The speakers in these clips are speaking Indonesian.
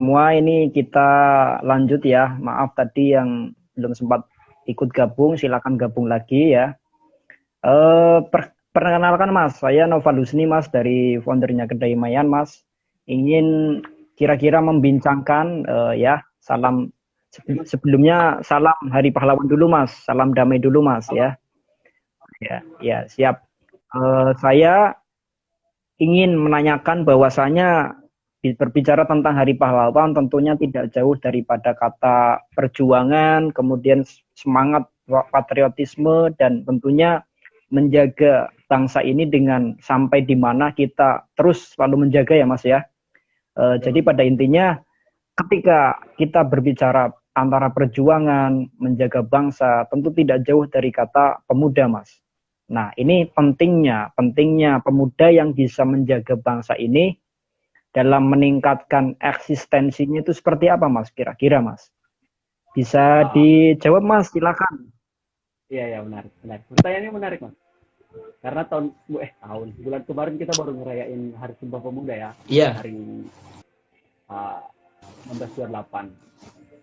semua, ini kita lanjut ya. Maaf tadi yang belum sempat ikut gabung, silakan gabung lagi ya. Perkenalkan Mas, saya Nova Lusni Mas dari foundernya Kedai Mayan Mas. Ingin kira-kira membincangkan ya, salam sebelumnya salam Hari Pahlawan dulu Mas, salam damai dulu Mas ya. Ya, siap. Saya ingin menanyakan bahwasanya berbicara tentang Hari Pahlawan tentunya tidak jauh daripada kata perjuangan, kemudian semangat patriotisme, dan tentunya menjaga bangsa ini dengan sampai di mana kita terus selalu menjaga ya Mas ya. Jadi pada intinya ketika kita berbicara antara perjuangan, menjaga bangsa, tentu tidak jauh dari kata pemuda, Mas. Nah, ini pentingnya pemuda yang bisa menjaga bangsa ini dalam meningkatkan eksistensinya itu seperti apa, Mas? Kira-kira, Mas? Bisa dijawab, Mas? Silakan. Iya, menarik, menarik. Pertanyaannya menarik, Mas. Karena bulan kemarin kita baru ngerayain Hari Sumpah Pemuda ya. Iya. Hari 1928.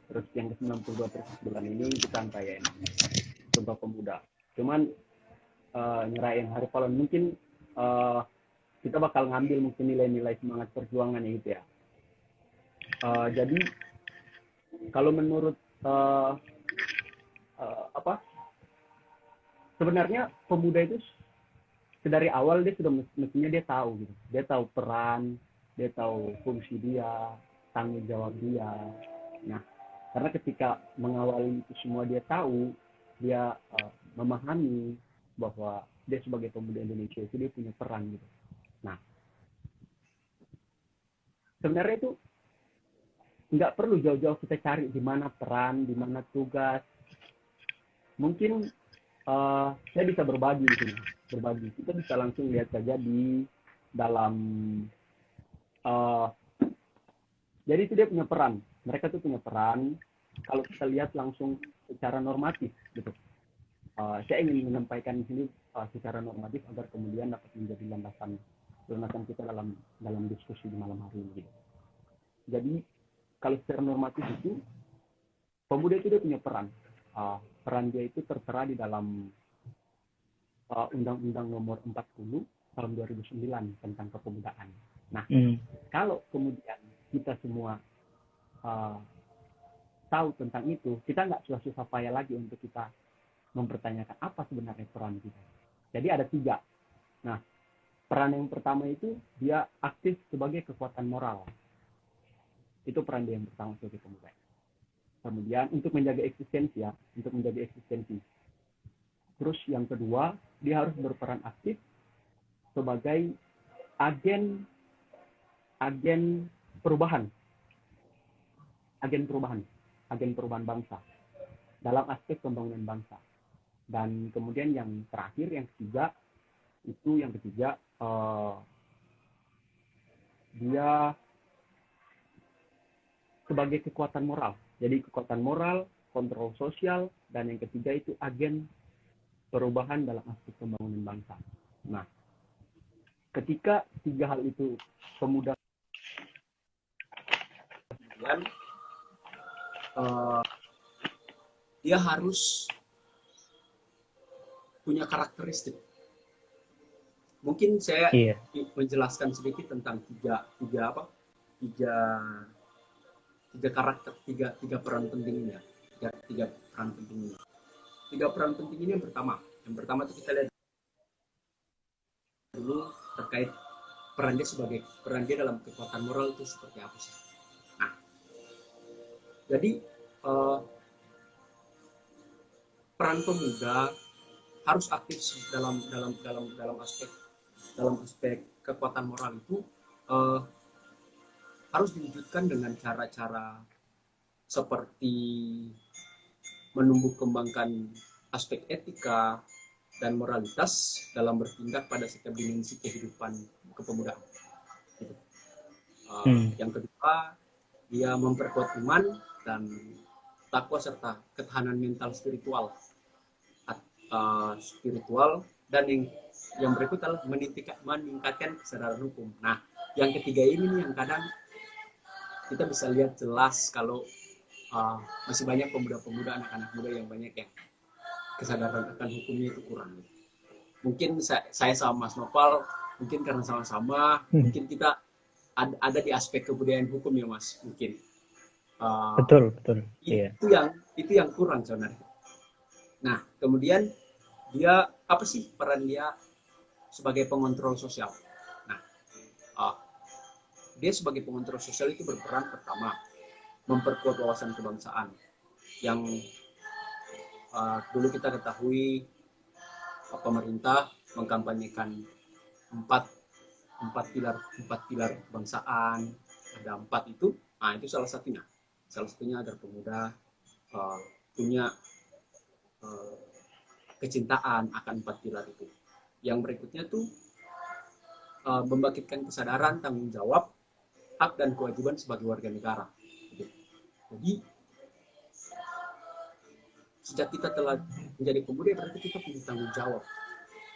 Terus yang ke-92 terus bulan ini kita ngerayain Sumpah Pemuda. Cuman ngerayain Hari Pahlawan mungkin kita bakal ngambil mungkin nilai-nilai semangat perjuangan ya gitu ya. Jadi kalau menurut sebenarnya pemuda itu dari awal dia sudah mestinya dia tahu gitu. Dia tahu peran, dia tahu fungsi dia, tanggung jawab dia. Nah, karena ketika mengawali itu semua dia tahu, dia memahami bahwa dia sebagai pemuda Indonesia itu dia punya peran gitu. Nah, sebenarnya itu nggak perlu jauh-jauh kita cari di mana peran, di mana tugas. Mungkin saya bisa berbagi di sini. Kita bisa langsung lihat saja di dalam jadi itu dia punya peran. Mereka tuh punya peran. Kalau kita lihat langsung secara normatif gitu. Saya ingin menyampaikan di sini secara normatif agar kemudian dapat menjadi landasan kita dalam diskusi di malam hari ini. Gitu. Jadi kalau secara normatif itu pemuda itu dia punya peran. Peran dia itu tertera di dalam Undang-Undang Nomor 40 tahun 2009 tentang kepemudaan. Nah, kalau kemudian kita semua tahu tentang itu, kita nggak susah-susah payah lagi untuk kita mempertanyakan apa sebenarnya peran kita. Jadi ada 3. Nah, peran yang pertama itu dia aktif sebagai kekuatan moral. Itu peran dia yang pertama sebagai pemuda. Kemudian untuk menjaga eksistensi. Terus yang kedua, dia harus berperan aktif sebagai agen perubahan bangsa dalam aspek pembangunan bangsa. Dan kemudian yang terakhir, yang ketiga, dia sebagai kekuatan moral. Jadi kekuatan moral, kontrol sosial, dan yang ketiga itu agen perubahan dalam aspek pembangunan bangsa. Nah, ketika 3 hal itu pemuda dia harus punya karakteristik. Mungkin saya menjelaskan sedikit tentang tiga karakter, tiga peran penting ini ya. Tiga peran penting ini. 3 peran penting ini yang pertama itu kita lihat dulu terkait peran dia dalam kekuatan moral itu seperti apa sih. Nah, jadi peran pemuda harus aktif dalam aspek kekuatan moral itu harus diwujudkan dengan cara-cara seperti menumbuh kembangkan aspek etika dan moralitas dalam bertindak pada setiap dimensi kehidupan kepemudaan. Gitu. Yang kedua, dia memperkuat iman dan takwa serta ketahanan mental spiritual. Dan yang berikut adalah meningkatkan kesadaran hukum. Nah, yang ketiga ini nih yang kadang kita bisa lihat jelas kalau masih banyak pemuda-pemuda, anak-anak muda yang banyak yang kesadaran akan hukumnya itu kurang. Mungkin saya sama Mas Nopal, mungkin karena sama-sama, mungkin kita ada di aspek kebudayaan hukum ya Mas, mungkin. Betul. Itu yang kurang sebenarnya. Nah, kemudian dia apa sih peran dia sebagai pengontrol sosial? Nah, dia sebagai pengontrol sosial itu berperan pertama memperkuat wawasan kebangsaan yang dulu kita ketahui pemerintah mengkampanyekan empat pilar kebangsaan, ada 4 itu. Nah, itu salah satunya agar pemuda punya kecintaan akan 4 pilar itu. Yang berikutnya tuh membangkitkan kesadaran tanggung jawab, hak dan kewajiban sebagai warga negara. Jadi sejak kita telah menjadi pemuda, berarti kita punya tanggung jawab,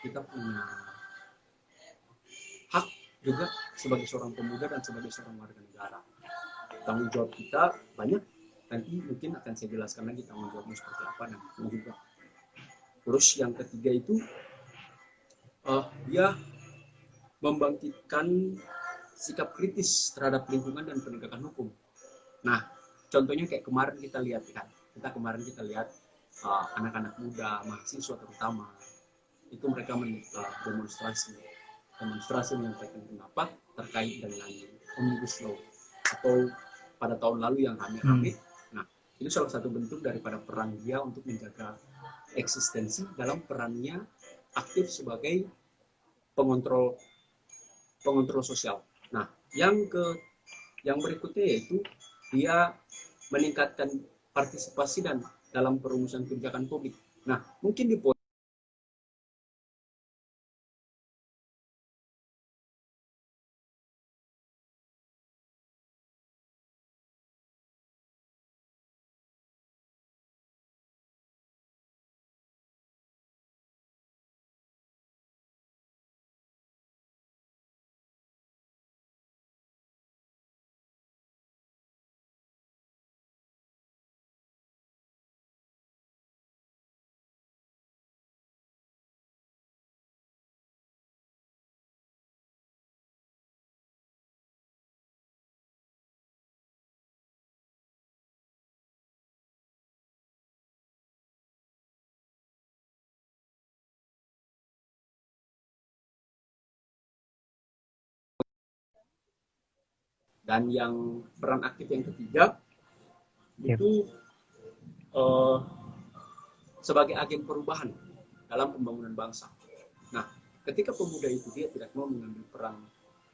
kita punya hak juga sebagai seorang pemuda dan sebagai seorang warga negara. Tanggung jawab kita banyak, nanti mungkin akan saya jelaskan lagi tanggung jawabnya seperti apa nanti juga. Terus yang ketiga itu dia membangkitkan sikap kritis terhadap lingkungan dan penegakan hukum. Nah, contohnya kayak kemarin kita lihat kan, kita lihat anak-anak muda, mahasiswa terutama, itu mereka demonstrasi menyampaikan pendapat terkait dengan Omnibus Law atau pada tahun lalu yang rame-rame. Nah, itu salah satu bentuk daripada peran dia untuk menjaga eksistensi dalam perannya aktif sebagai pengontrol sosial. Nah, yang berikutnya yaitu dia meningkatkan partisipasi dan dalam perumusan kebijakan publik. Nah, mungkin di poin dan yang peran aktif yang ketiga itu sebagai agen perubahan dalam pembangunan bangsa. Nah, ketika pemuda itu dia tidak mau mengambil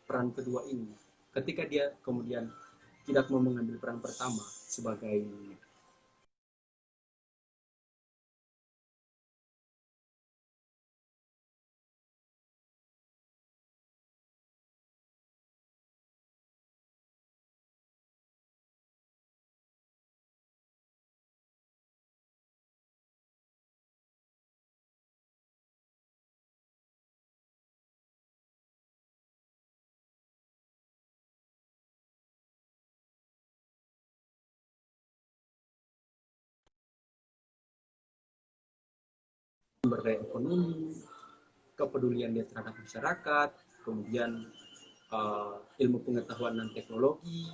peran kedua ini, ketika dia kemudian tidak mau mengambil peran pertama sebagai sumber daya ekonomi, kepedulian dia terhadap masyarakat, kemudian ilmu pengetahuan dan teknologi,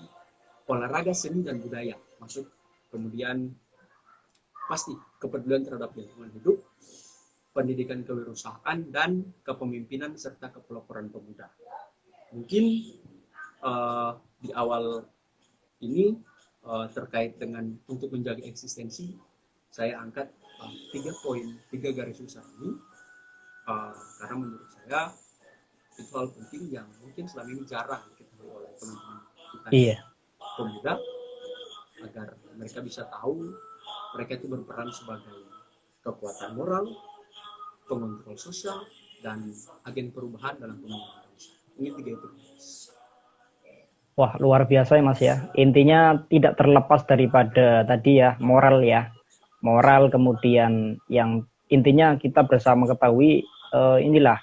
olahraga, seni dan budaya, masuk, kemudian pasti kepedulian terhadap lingkungan hidup, pendidikan kewirausahaan dan kepemimpinan serta kepeloporan pemuda. Mungkin di awal ini terkait dengan untuk menjaga eksistensi, saya angkat 3 garis besar ini karena menurut saya itu hal penting yang mungkin selama ini jarang diketahui oleh teman-teman kita pemuda, agar mereka bisa tahu mereka itu berperan sebagai kekuatan moral, pengontrol sosial, dan agen perubahan dalam pembangunan bangsa. Ini 3 itu. Wah, luar biasa ya Mas ya. Intinya tidak terlepas daripada tadi ya, moral ya. Moral, kemudian yang intinya kita bersama ketahui inilah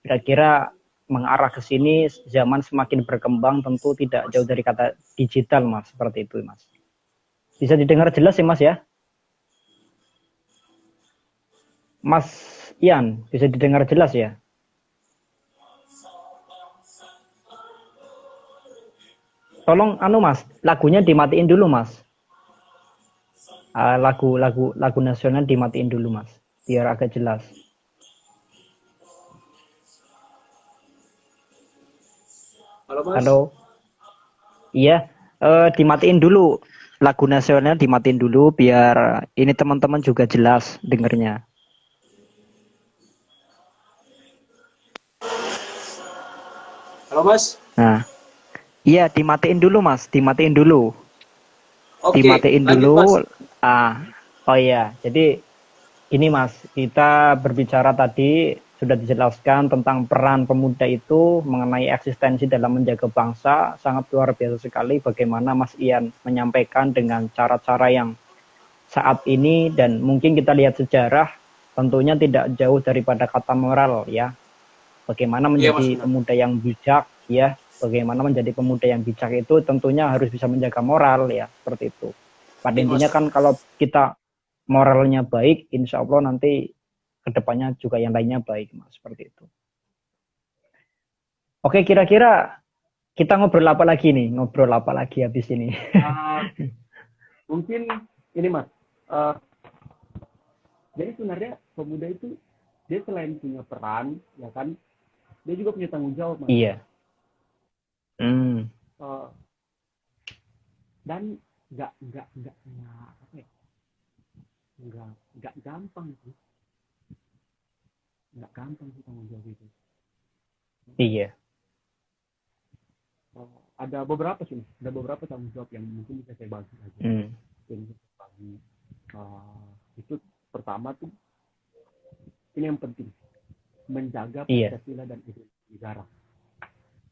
kira-kira mengarah ke sini, zaman semakin berkembang, tentu tidak jauh dari kata digital, Mas. Seperti itu, Mas. Bisa didengar jelas ya, Mas ya? Mas Ian, bisa didengar jelas ya? Tolong anu Mas, lagunya dimatiin dulu Mas. Lagu nasional dimatiin dulu Mas, biar agak jelas. Halo Mas. Halo, iya, dimatiin dulu lagu nasional, dimatiin dulu biar ini teman-teman juga jelas dengernya. Halo Mas. Nah, iya dimatiin dulu Mas, dimatiin dulu. Oke, Dimatiin lanjut Mas. dulu. Oh iya, jadi ini Mas, kita berbicara tadi sudah dijelaskan tentang peran pemuda itu mengenai eksistensi dalam menjaga bangsa, sangat luar biasa sekali bagaimana Mas Ian menyampaikan dengan cara-cara yang saat ini dan mungkin kita lihat sejarah tentunya tidak jauh daripada kata moral ya. Bagaimana Iya Mas, menjadi benar. pemuda yang bijak ya, bagaimana menjadi pemuda yang bijak itu tentunya harus bisa menjaga moral ya, seperti itu. Pada Iya Mas. intinya kan kalau kita moralnya baik, insya Allah nanti kedepannya juga yang lainnya baik, Mas. Seperti itu. Oke, kira-kira kita ngobrol apa lagi nih? Ngobrol apa lagi habis ini? Uh, mungkin ini Mas, uh, jadi sebenarnya pemuda itu dia selain punya peran, ya kan, dia juga punya tanggung jawab Mas. Iya. Uh, dan nggak apa ya, nggak gampang sih, nggak gampang sih tanggung jawab itu. Iya. Ada beberapa sih, ada beberapa tanggung jawab yang mungkin bisa saya bagi aja. Yang bisa saya bagi. Itu pertama tuh, ini yang penting, menjaga Pancasila dan ideologi negara.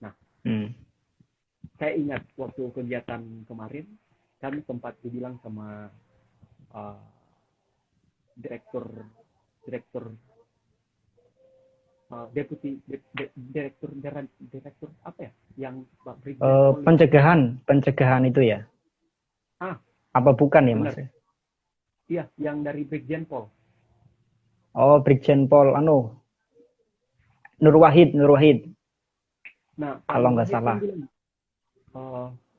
Nah, saya ingat waktu kegiatan kemarin kan sempat dibilang sama direktur direktur apa ya yang pencegahan itu ya apa bukan ya Mas? Iya, yang dari Brigjen Pol. Oh, Brigjen Pol Nur Wahid. Nah, kalau nggak salah bilang,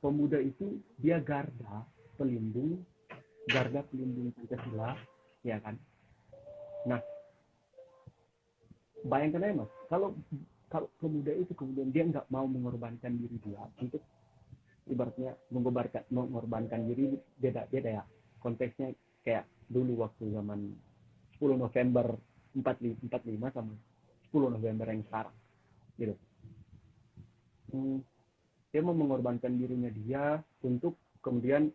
pemuda itu dia garda pelindung Pancasila, ya kan? Nah, bayangkan aja Mas, kalau pemuda itu kemudian dia nggak mau mengorbankan diri dia untuk ibaratnya mengorbankan diri, beda ya konteksnya, kayak dulu waktu zaman 10 November 45 sama 10 November yang sekarang gitu. Dia mau mengorbankan dirinya dia untuk kemudian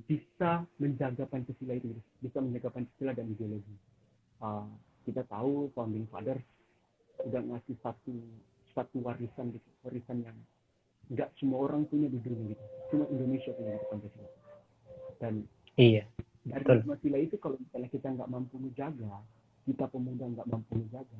bisa menjaga Pancasila itu, bisa menjaga Pancasila dan ideologi. Kita tahu founding fathers udah ngasih satu warisan gitu, warisan yang nggak semua orang punya di dunia gitu, cuma Indonesia punya gitu, Pancasila. Dan iya, dari Pancasila itu kalau misalnya kita nggak mampu menjaga, kita pemuda nggak mampu menjaga,